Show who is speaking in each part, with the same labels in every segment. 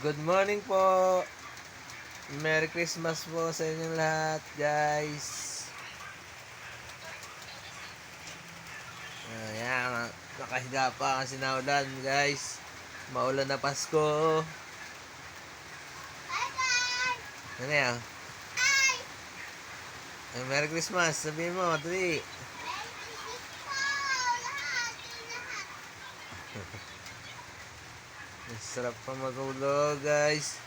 Speaker 1: Good morning po. Merry Christmas po sa inyong lahat, guys. Ayan, nakahiga pa kasi naulan, guys. Maulan na Pasko. Ano yan? Merry Christmas. Sabihin mo, dali. Sarap pa matulog, guys.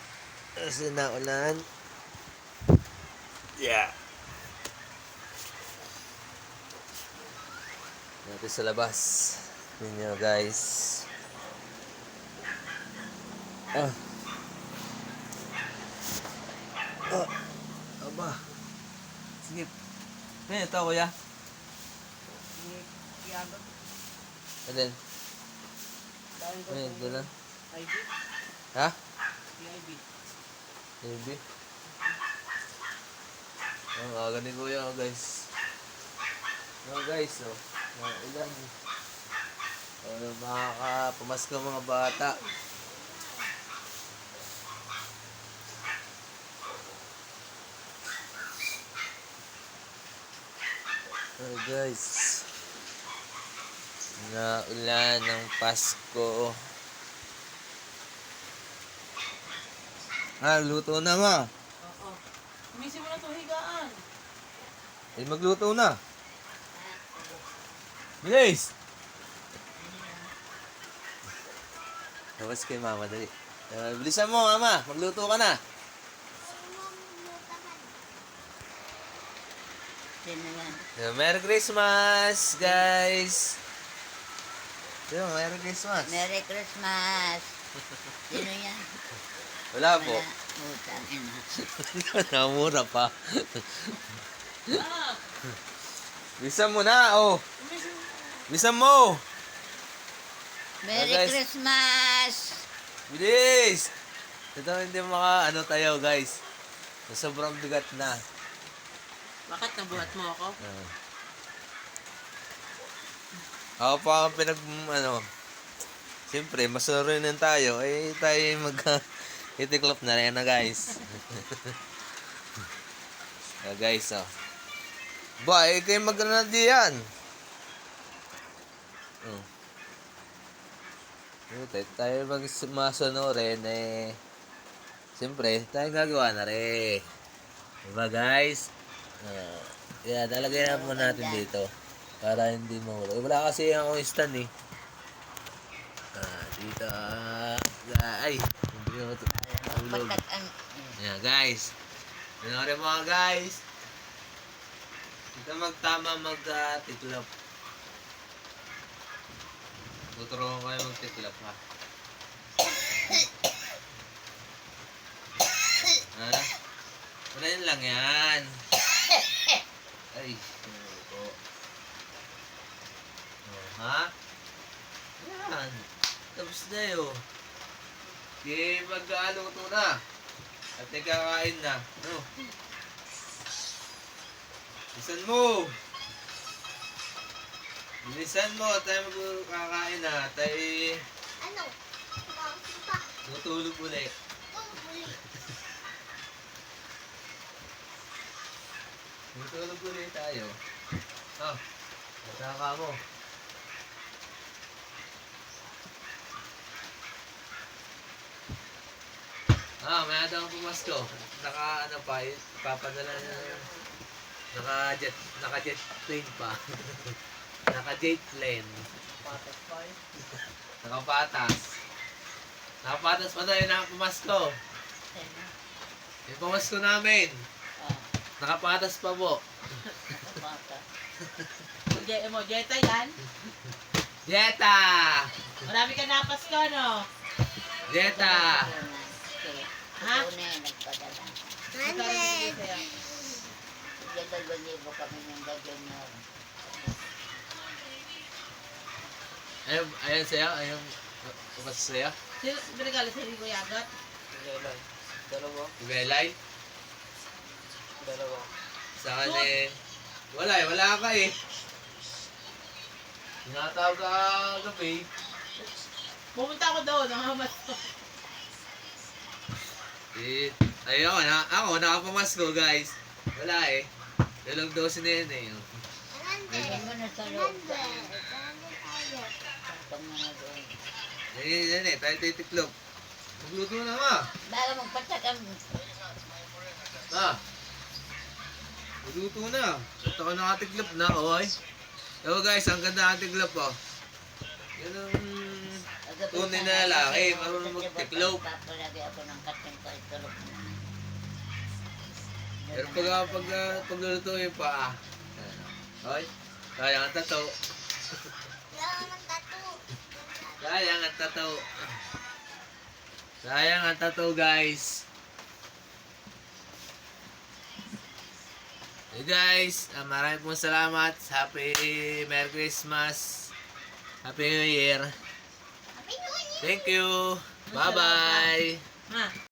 Speaker 1: Kasi naulan. Yeah. Natin sa labas. Tingnan nyo, guys. Ah. Ah. Aba. Sige. Ano ito, kuya? Ano din? Ano ito lang?
Speaker 2: IB?
Speaker 1: Ha?
Speaker 2: IB.
Speaker 1: Maybe. Ang aga ni kuya, guys. Guys, ilan. Makakapamasko mga bata. Guys. Naulan ng Pasko. Luto na ma.
Speaker 2: Oo. Umisin mo na ito higaan.
Speaker 1: Magluto na. Bilis! Tapos kay mama, dali. Bilisan mo, mama. Magluto ka na.
Speaker 2: Sino yan?
Speaker 1: Merry Christmas, guys! Merry Christmas.
Speaker 2: Merry Christmas. Sino yan?
Speaker 1: Wala po.
Speaker 2: Utang ina.
Speaker 1: Namura pa. Bilisan mo na, oh. Bilisan mo.
Speaker 2: Merry
Speaker 1: guys.
Speaker 2: Christmas.
Speaker 1: Bilis! Ito hindi tayo, guys. Sobrang bigat na.
Speaker 2: Bakit nabuhat mo ako?
Speaker 1: Ako pa ang siyempre, masurinan tayo. Tayo itiklop na rin na, guys. Guys, Ba, kayo mag-ano na diyan. Tayo masunurin, siyempre, tayo gagawa na rin. Diba, guys? Talagay na po natin dito. Para hindi mahulog. Wala kasi akong stand dito. Ay, hindi mo ito. Mahulog. Guys. Pinori mo guys. Dito magtama mag-tiklop. Tuturuan ko kayo mag-tiklop, ha? Wala yun lang yan. Ay, ito. Ha? Yan. Tapos na yun. Okay, mag-aluto na. At kakain na. Bilisan mo. Bilisan mo. Tayo magkakain na. Tayo tutulog ulit. Tutulog ulit tayo. Mataka mo. May adang pumasko. Ipapadala na. Naka-jet plane pa. Naka-jet plane.
Speaker 2: Patas pa eh.
Speaker 1: Nakapatas. Nakapatas pa tayo na pumasko. Yung pumasko namin. Nakapatas pa po.
Speaker 2: Patas. Jeta yan?
Speaker 1: Jeta!
Speaker 2: Marami ka napas ka, no?
Speaker 1: Jeta!
Speaker 2: Ha?
Speaker 3: Nagpadala.
Speaker 2: Mande!
Speaker 3: Bigyan 2,000 kami ng gadyon na.
Speaker 1: Ayan sa'yo? Ayan kapasa sa'yo?
Speaker 2: Sino binagala sa Rico Yagat?
Speaker 3: Dalawa.
Speaker 1: Ibelay?
Speaker 3: Dalawa.
Speaker 1: Sa akin wala ka eh. Tinatawag ka gabi.
Speaker 2: Pumunta ako doon, nakamas ko.
Speaker 1: Ay, ako, nakapamasko, guys. Wala eh. Tulog daw si Nene.
Speaker 3: Ayun mo na sa loob. Pag mga doon.
Speaker 1: Nene, tayo titiklop. Magluto na, ma.
Speaker 3: Bago magpatakam.
Speaker 1: Ma. Magluto na. Ito ka nakatiklop na, oy. So guys, ang ganda ang tiklop, oh. Yan ang tunay na lalaki. Marunong magtiklop.
Speaker 3: Papalagi ako ng kating ko. Itulog na.
Speaker 1: Pero paglulutuin pa, oy, sayang ang tato. Sayang ang tato. Sayang ang tato, guys. Hey guys, maraming pong salamat. Happy Merry Christmas. Happy New Year. Thank you. Bye-bye.
Speaker 2: Ma.